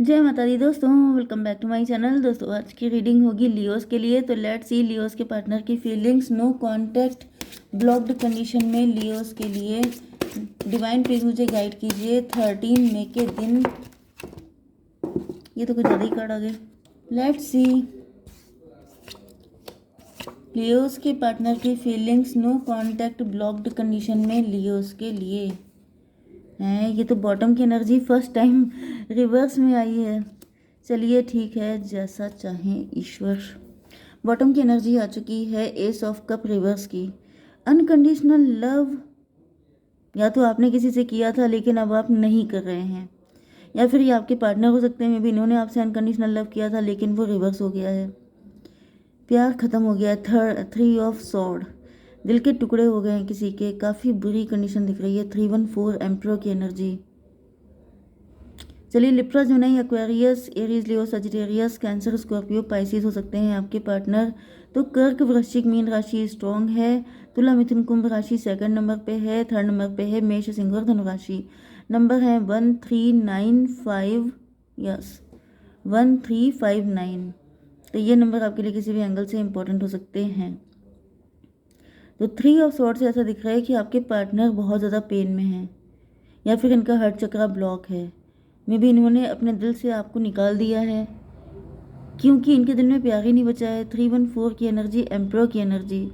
जय माता दी दोस्तों, welcome back to my channel. दोस्तों आज की रीडिंग होगी लियोस के लिए। तो लेट्स सी लियोस के पार्टनर की feelings. No contact, blocked condition में लियोस के लिए डिवाइन प्लीज मुझे गाइड कीजिए 13 मई के दिन। ये तो कुछ ज़्यादा ही कार्ड आ गए। लेट्स सी लियोस के पार्टनर की feelings. No contact, blocked condition में लियोस के लिए है। ये तो बॉटम की एनर्जी फर्स्ट टाइम रिवर्स में आई है। चलिए ठीक है, जैसा चाहें ईश्वर। बॉटम की एनर्जी आ चुकी है एस ऑफ कप रिवर्स की। अनकंडीशनल लव, या तो आपने किसी से किया था लेकिन अब आप नहीं कर रहे हैं, या फिर ये आपके पार्टनर हो सकते हैं। मे बी इन्होंने आपसे अनकंडीशनल लव किया था लेकिन वो रिवर्स हो गया है। प्यार ख़त्म हो गया है। 3 ऑफ सॉर्ड, दिल के टुकड़े हो गए हैं किसी के। काफ़ी बुरी कंडीशन दिख रही है। 314 एम्परर की एनर्जी। चलिए लिब्रा, जुनई, एक्वेरियस, एरीज, लियो, सजिटेरियस, कैंसर, स्कॉर्पियो, पाइसिस हो सकते हैं आपके पार्टनर। तो कर्क, वृश्चिक, मीन राशि स्ट्रॉन्ग है। तुला, मिथुन, कुंभ राशि सेकंड नंबर पे है। थर्ड नंबर पे है मेष, सिंह और धनु राशि। नंबर है 1395, यस 1359। तो ये नंबर आपके लिए किसी भी एंगल से इंपॉर्टेंट हो सकते हैं। तो 3 ऑफ सॉर्ड से ऐसा दिख रहा है कि आपके पार्टनर बहुत ज़्यादा पेन में है, या फिर इनका हार्ट चक्रा ब्लॉक है। मे बी इन्होंने अपने दिल से आपको निकाल दिया है क्योंकि इनके दिल में प्यार ही नहीं बचा है। 314 की एनर्जी, एम्परर की एनर्जी।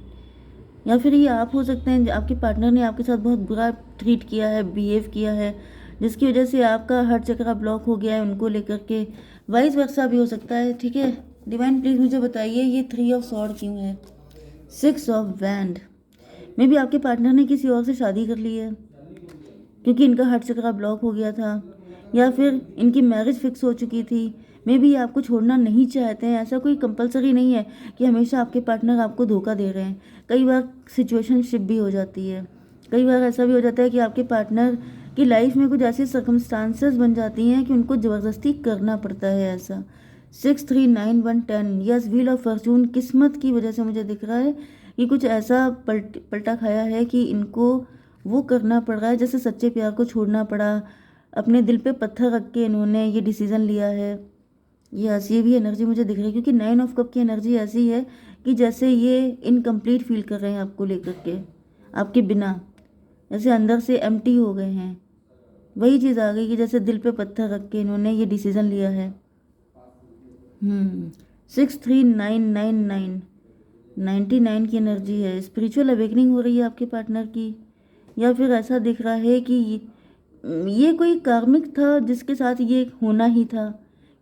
या फिर ये आप हो सकते हैं, आपके पार्टनर ने आपके साथ बहुत बुरा ट्रीट किया है, बिहेव किया है, जिसकी वजह से आपका हार्ट चक्रा ब्लॉक हो गया है उनको लेकर के। वाइस वर्सा भी हो सकता है। ठीक है, डिवाइन प्लीज मुझे बताइए ये 3 ऑफ सॉर्ड क्यों है। 6 ऑफ वैंड, मे बी आपके पार्टनर ने किसी और से शादी कर ली है क्योंकि इनका हार्ट चक्रा ब्लॉक हो गया था, या फिर इनकी मैरिज फिक्स हो चुकी थी। मे बी आपको छोड़ना नहीं चाहते हैं। ऐसा कोई कंपलसरी नहीं है कि हमेशा आपके पार्टनर आपको धोखा दे रहे हैं। कई बार सिचुएशनशिप भी हो जाती है। कई बार ऐसा भी हो जाता है कि आपके पार्टनर की लाइफ में कुछ ऐसी सर्कमस्टांसेस बन जाती हैं कि उनको ज़बरदस्ती करना पड़ता है ऐसा। 6, 3, 9, 1, 10, यस व्हील ऑफ फॉर्चून, किस्मत की वजह से मुझे दिख रहा है कि कुछ ऐसा पलटा खाया है कि इनको वो करना पड़ रहा है, जैसे सच्चे प्यार को छोड़ना पड़ा। अपने दिल पे पत्थर रख के इन्होंने ये डिसीज़न लिया है। ये भी एनर्जी मुझे दिख रही है क्योंकि 9 ऑफ कप की एनर्जी ऐसी है कि जैसे ये इनकम्प्लीट फील कर रहे हैं आपको लेकर के, आपके बिना, जैसे अंदर से एम्प्टी हो गए हैं। वही चीज़ आ गई कि जैसे दिल पे पत्थर रख के इन्होंने ये डिसीज़न लिया है। 6, 3, 9, 9, 9, 99 की एनर्जी है। स्पिरिचुअल अवेकनिंग हो रही है आपके पार्टनर की, या फिर ऐसा दिख रहा है कि ये कोई कार्मिक था जिसके साथ ये होना ही था,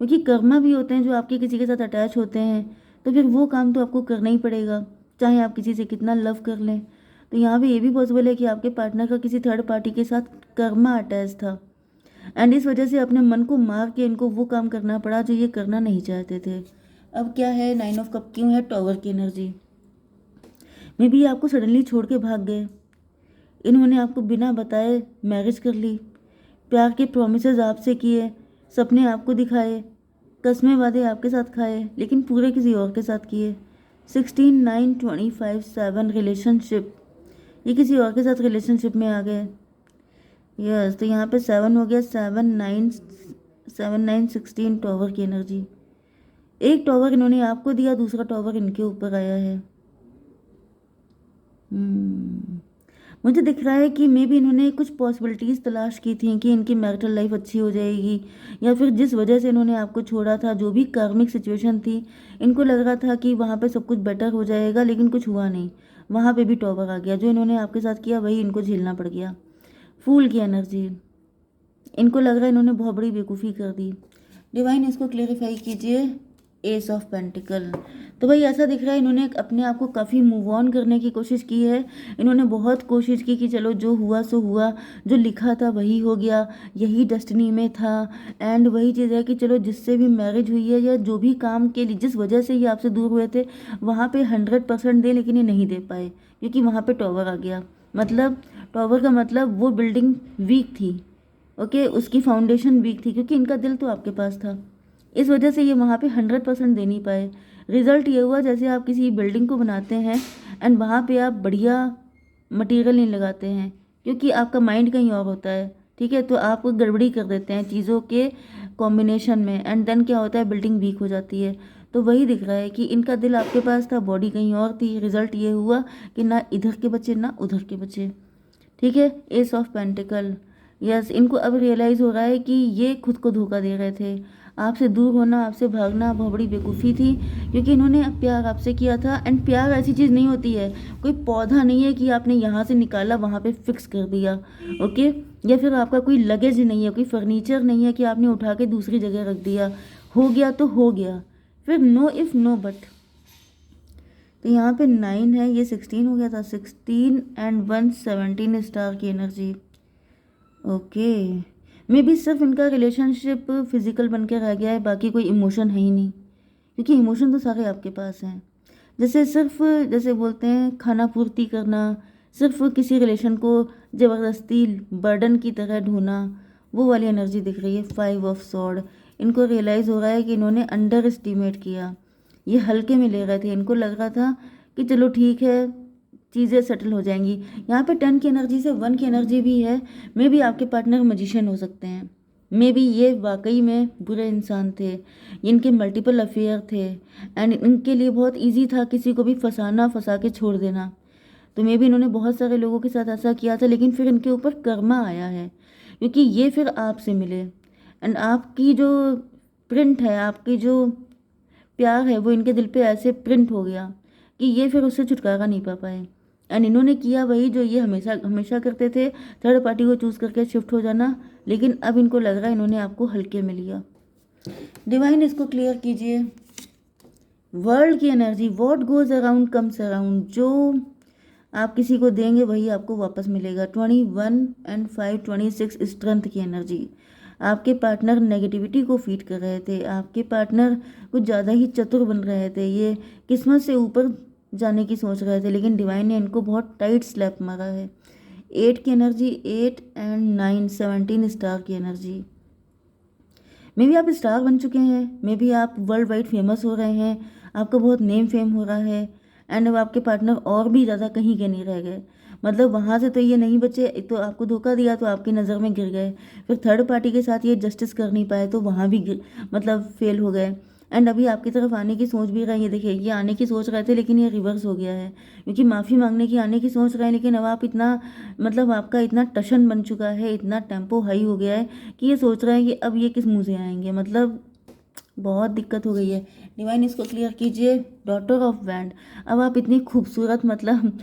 क्योंकि कर्मा भी होते हैं जो आपके किसी के साथ अटैच होते हैं। तो फिर वो काम तो आपको करना ही पड़ेगा, चाहे आप किसी से कितना लव कर लें। तो यहाँ पे ये भी पॉसिबल है कि आपके पार्टनर का किसी थर्ड पार्टी के साथ कर्मा अटैच था, एंड इस वजह से अपने मन को मार के इनको वो काम करना पड़ा जो ये करना नहीं चाहते थे। अब क्या है, 9 ऑफ कप क्यों है, टॉवर की एनर्जी। मे बी आपको सडनली छोड़ के भाग गए। इन्होंने आपको बिना बताए मैरिज कर ली, प्यार के प्रोमिसेस आपसे किए, सपने आपको दिखाए, कस्में वादे आपके साथ खाए, लेकिन पूरे किसी और के साथ किए। 16, 9, 25, 7 रिलेशनशिप, ये किसी और के साथ रिलेशनशिप में आ गए। यस, तो यहाँ पे 7 हो गया। 7, 9, टॉवर की एनर्जी। एक टॉवर इन्होंने आपको दिया, दूसरा टॉवर इनके ऊपर आया है। मुझे दिख रहा है कि मे बी इन्होंने कुछ पॉसिबिलिटीज़ तलाश की थी कि इनकी मैरिटल लाइफ अच्छी हो जाएगी, या फिर जिस वजह से इन्होंने आपको छोड़ा था, जो भी कार्मिक सिचुएशन थी, इनको लग रहा था कि वहाँ पे सब कुछ बेटर हो जाएगा, लेकिन कुछ हुआ नहीं। वहाँ पे भी टॉवर आ गया। जो इन्होंने आपके साथ किया वही इनको झेलना पड़ गया। फूल की एनर्जी, इनको लग रहा है इन्होंने बहुत बड़ी बेवकूफ़ी कर दी। डिवाइन इसको क्लेरिफाई कीजिए। एस ऑफ पेंटिकल, तो भाई ऐसा दिख रहा है इन्होंने अपने आप को काफ़ी मूव ऑन करने की कोशिश की है। इन्होंने बहुत कोशिश की कि चलो जो हुआ सो हुआ, जो लिखा था वही हो गया, यही डेस्टिनी में था। एंड वही चीज़ है कि चलो जिससे भी मैरिज हुई है या जो भी काम के लिए जिस वजह से ये आपसे दूर हुए थे, वहाँ पे 100% दे, लेकिन ये नहीं दे पाए क्योंकि वहाँ पे टॉवर आ गया। मतलब टॉवर का मतलब वो बिल्डिंग वीक थी। ओके, उसकी फाउंडेशन वीक थी क्योंकि इनका दिल तो आपके पास था। इस वजह से ये वहाँ पे 100% दे नहीं पाए। रिजल्ट ये हुआ, जैसे आप किसी बिल्डिंग को बनाते हैं एंड वहाँ पे आप बढ़िया मटेरियल नहीं लगाते हैं क्योंकि आपका माइंड कहीं और होता है, ठीक है, तो आप गड़बड़ी कर देते हैं चीज़ों के कॉम्बिनेशन में, एंड देन क्या होता है, बिल्डिंग वीक हो जाती है। तो वही दिख रहा है कि इनका दिल आपके पास था, बॉडी कहीं और थी। रिजल्ट ये हुआ कि ना इधर के बच्चे ना उधर के बच्चे। ठीक है, एस ऑफ पेंटिकल। यस, इनको अब रियलाइज़ हो रहा है कि ये खुद को धोखा दे रहे थे। आपसे दूर होना, आपसे भागना बहुत बड़ी बेवकूफ़ी थी, क्योंकि इन्होंने प्यार आपसे किया था। एंड प्यार ऐसी चीज़ नहीं होती है, कोई पौधा नहीं है कि आपने यहाँ से निकाला वहाँ पे फिक्स कर दिया। ओके, या फिर आपका कोई लगेज नहीं है, कोई फर्नीचर नहीं है कि आपने उठा के दूसरी जगह रख दिया। हो गया तो हो गया, फिर नो इफ़ नो बट। तो यहाँ पे 9 है, ये 16 हो गया था। 16 एंड 1 17 स्टार की एनर्जी। ओके, मे बी सिर्फ इनका रिलेशनशिप फिजिकल बन के रह गया है, बाकी कोई इमोशन है ही नहीं, क्योंकि इमोशन तो सारे आपके पास हैं। जैसे सिर्फ, जैसे बोलते हैं खाना पूर्ति करना, सिर्फ किसी रिलेशन को ज़बरदस्ती बर्डन की तरह ढोना, वो वाली एनर्जी दिख रही है। 5 ऑफ सॉर्ड। इनको रियलाइज़ हो रहा है कि इन्होंने अंडर एस्टिमेट किया, ये हल्के में ले रहे थे। इनको लग रहा था कि चलो ठीक है, चीज़ें सेटल हो जाएंगी। यहाँ पे 10 की एनर्जी से 1 की एनर्जी भी है। मे बी आपके पार्टनर मजिशियन हो सकते हैं, मे बी ये वाकई में बुरे इंसान थे, इनके मल्टीपल अफेयर थे, एंड इनके लिए बहुत इजी था किसी को भी फंसा के छोड़ देना। तो मे बी इन्होंने बहुत सारे लोगों के साथ ऐसा किया था, लेकिन फिर इनके ऊपर कर्मा आया है, क्योंकि ये फिर आपसे मिले, एंड आपकी जो प्रिंट है, आपकी जो प्यार है, वो इनके दिल पे ऐसे प्रिंट हो गया कि ये फिर उससे छुटकारा नहीं पा पाए। एंड इन्होंने किया वही जो ये हमेशा हमेशा करते थे, थर्ड पार्टी को चूज़ करके शिफ्ट हो जाना। लेकिन अब इनको लग रहा है इन्होंने आपको हल्के में लिया। डिवाइन, इसको क्लियर कीजिए। वर्ल्ड की energy, what goes around comes around. जो आप किसी को देंगे वही आपको वापस मिलेगा। 21 एंड 5 26 स्ट्रेंथ की एनर्जी। आपके पार्टनर नेगेटिविटी को फीड कर रहे थे, आपके पार्टनर कुछ ज़्यादा ही चतुर बन रहे थे, ये किस्मत से ऊपर जाने की सोच रहे थे, लेकिन डिवाइन ने इनको बहुत टाइट स्लैप मारा है। 8 की एनर्जी, 8 एंड 9 17 स्टार की एनर्जी। मे बी आप स्टार बन चुके हैं, मे बी आप वर्ल्ड वाइड फेमस हो रहे हैं, आपका बहुत नेम फेम हो रहा है, एंड अब आपके पार्टनर और भी ज़्यादा कहीं के नहीं रह गए। मतलब वहाँ से तो ये नहीं बचे, एक तो आपको धोखा दिया तो आपकी नज़र में गिर गए, फिर थर्ड पार्टी के साथ ये जस्टिस कर नहीं पाए तो वहाँ भी मतलब फेल हो गए। एंड अभी आपकी तरफ आने की सोच भी रहे हैं। ये देखिए, ये आने की सोच रहे थे लेकिन ये रिवर्स हो गया है, क्योंकि माफ़ी मांगने की आने की सोच रहे हैं, लेकिन अब आप इतना मतलब आपका इतना टशन बन चुका है, इतना टेम्पो हाई हो गया है कि ये सोच रहे हैं कि अब ये किस मुँह से आएंगे। मतलब बहुत दिक्कत हो गई है। डिवाइन, इसको क्लियर कीजिए। Daughter of wand. अब आप इतनी खूबसूरत, मतलब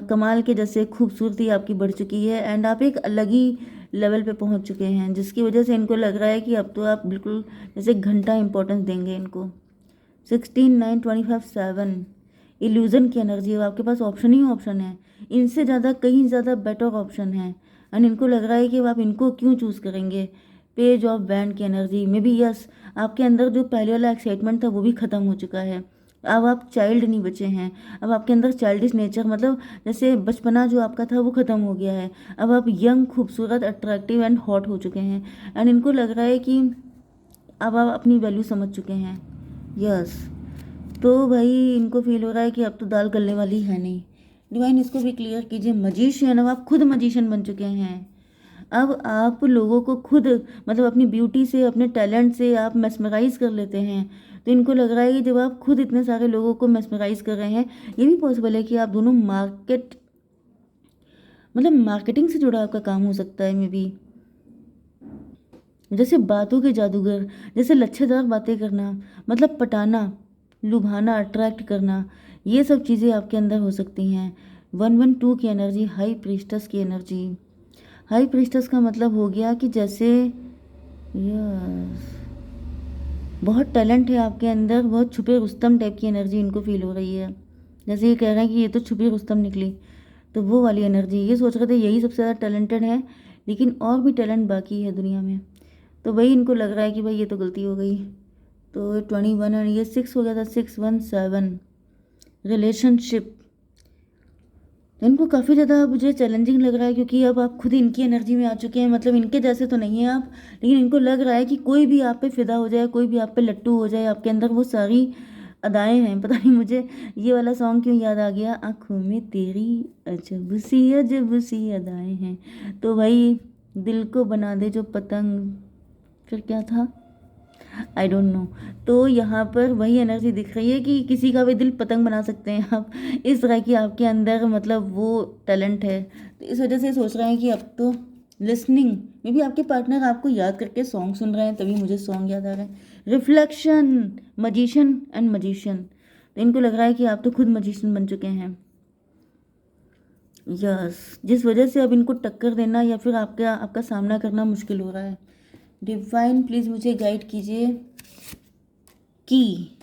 कमाल के जैसे खूबसूरती आपकी बढ़ चुकी है, एंड आप एक अलग ही लेवल पे पहुंच चुके हैं, जिसकी वजह से इनको लग रहा है कि अब तो आप बिल्कुल जैसे घंटा इंपॉर्टेंस देंगे इनको। 16 9 25 7 इल्यूज़न की एनर्जी। अब आपके पास ऑप्शन ही ऑप्शन है, इनसे ज़्यादा कहीं ज़्यादा बेटर ऑप्शन है, एंड इनको लग रहा है कि अब आप इनको क्यों चूज़ करेंगे। पेज ऑफ बैंड की एनर्जी। मे बी यस, आपके अंदर जो पहले वाला एक्साइटमेंट था वो भी ख़त्म हो चुका है। अब आप चाइल्ड नहीं बचे हैं, अब आपके अंदर चाइल्डिश नेचर, मतलब जैसे बचपना जो आपका था वो ख़त्म हो गया है। अब आप यंग, खूबसूरत, अट्रैक्टिव एंड हॉट हो चुके हैं, एंड इनको लग रहा है कि अब आप अपनी वैल्यू समझ चुके हैं। यस, तो भाई इनको फील हो रहा है कि अब तो दाल गलने वाली है नहीं। डिवाइन, इसको भी क्लियर कीजिए। मजीशियन। अब आप खुद मजीशियन बन चुके हैं। अब आप लोगों को खुद, मतलब अपनी ब्यूटी से, अपने टैलेंट से आप मेस्मराइज कर लेते हैं। तो इनको लग रहा है कि जब आप खुद इतने सारे लोगों को मेस्मराइज कर रहे हैं, ये भी पॉसिबल है कि आप दोनों मार्केट, मतलब मार्केटिंग से जुड़ा आपका काम हो सकता है। मे बी जैसे बातों के जादूगर, जैसे लच्छेदार बातें करना, मतलब पटाना, लुभाना, अट्रैक्ट करना, ये सब चीज़ें आपके अंदर हो सकती हैं। 112 की एनर्जी, हाई प्रीस्टस की एनर्जी। हाई प्रीस्टस का मतलब हो गया कि जैसे, यस, बहुत टैलेंट है आपके अंदर, बहुत छुपे रुस्तम टाइप की एनर्जी इनको फील हो रही है। जैसे ये कह रहे हैं कि ये तो छुपी रुस्तम निकली, तो वो वाली एनर्जी। ये सोच रहे थे यही सबसे ज़्यादा टैलेंटेड है, लेकिन और भी टैलेंट बाकी है दुनिया में। तो वही इनको लग रहा है कि भाई ये तो गलती हो गई। तो 21 और ये 6 हो गया था। 6 1 7 रिलेशनशिप। तो इनको काफ़ी ज़्यादा मुझे चैलेंजिंग लग रहा है, क्योंकि अब आप खुद इनकी एनर्जी में आ चुके हैं। मतलब इनके जैसे तो नहीं हैं आप, लेकिन इनको लग रहा है कि कोई भी आप पे फिदा हो जाए, कोई भी आप पे लट्टू हो जाए। आपके अंदर वो सारी अदाएं हैं। पता नहीं मुझे ये वाला सॉन्ग क्यों याद आ गया, आँखों में तेरी अजब सी अदाएं हैं। तो भाई दिल को बना दे जो पतंग, फिर क्या था, आई डोंट नो। तो यहाँ पर वही एनर्जी दिख रही है कि किसी का भी दिल पतंग बना सकते हैं आप, इस तरह की आपके अंदर मतलब वो टैलेंट है। तो इस वजह से सोच रहे हैं कि अब तो लिसनिंग में भी आपके पार्टनर आपको याद करके सॉन्ग सुन रहे हैं, तभी मुझे सॉन्ग याद आ रहा है। रिफ्लेक्शन, मजिशियन एंड मजिशियन, तो इनको लग रहा है कि आप तो खुद मजिशियन बन चुके हैं। यस, जिस वजह से अब इनको टक्कर देना या फिर आपका आपका सामना करना मुश्किल हो रहा है। डिवाइन प्लीज़ मुझे गाइड कीजिए। की,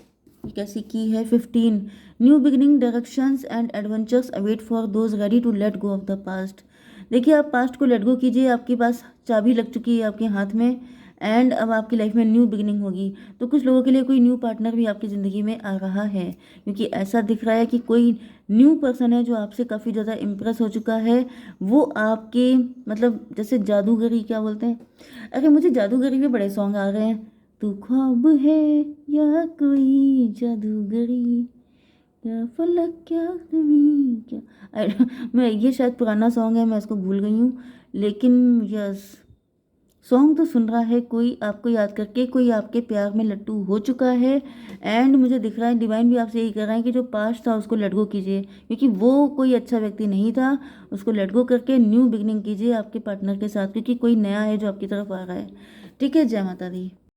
कैसी की है 15, new beginning, directions and adventures await for those ready to let go of the past. देखिए, आप पास्ट को लेट गो कीजिए, आपके पास चाबी लग चुकी है आपके हाथ में, एंड अब आपकी लाइफ में न्यू बिगिनिंग होगी। तो कुछ लोगों के लिए कोई न्यू पार्टनर भी आपकी ज़िंदगी में आ रहा है, क्योंकि ऐसा दिख रहा है कि कोई न्यू पर्सन है जो आपसे काफ़ी ज़्यादा इम्प्रेस हो चुका है। वो आपके मतलब जैसे जादूगरी क्या बोलते हैं, अरे मुझे जादूगरी में बड़े सॉन्ग आ रहे हैं। तू ख्वाब है या कोई जादूगरी, क्या फलक क्या जमीन क्या, मैं ये शायद पुराना सॉन्ग है, मैं इसको भूल गई हूँ। लेकिन यस, सॉन्ग तो सुन रहा है कोई आपको याद करके, कोई आपके प्यार में लट्टू हो चुका है। एंड मुझे दिख रहा है डिवाइन भी आपसे यही कर रहा है कि जो पास्ट था उसको लेट गो कीजिए, क्योंकि वो कोई अच्छा व्यक्ति नहीं था। उसको लेट गो करके न्यू बिगनिंग कीजिए आपके पार्टनर के साथ, क्योंकि कोई नया है जो आपकी तरफ आ रहा है। ठीक है, जय माता दी।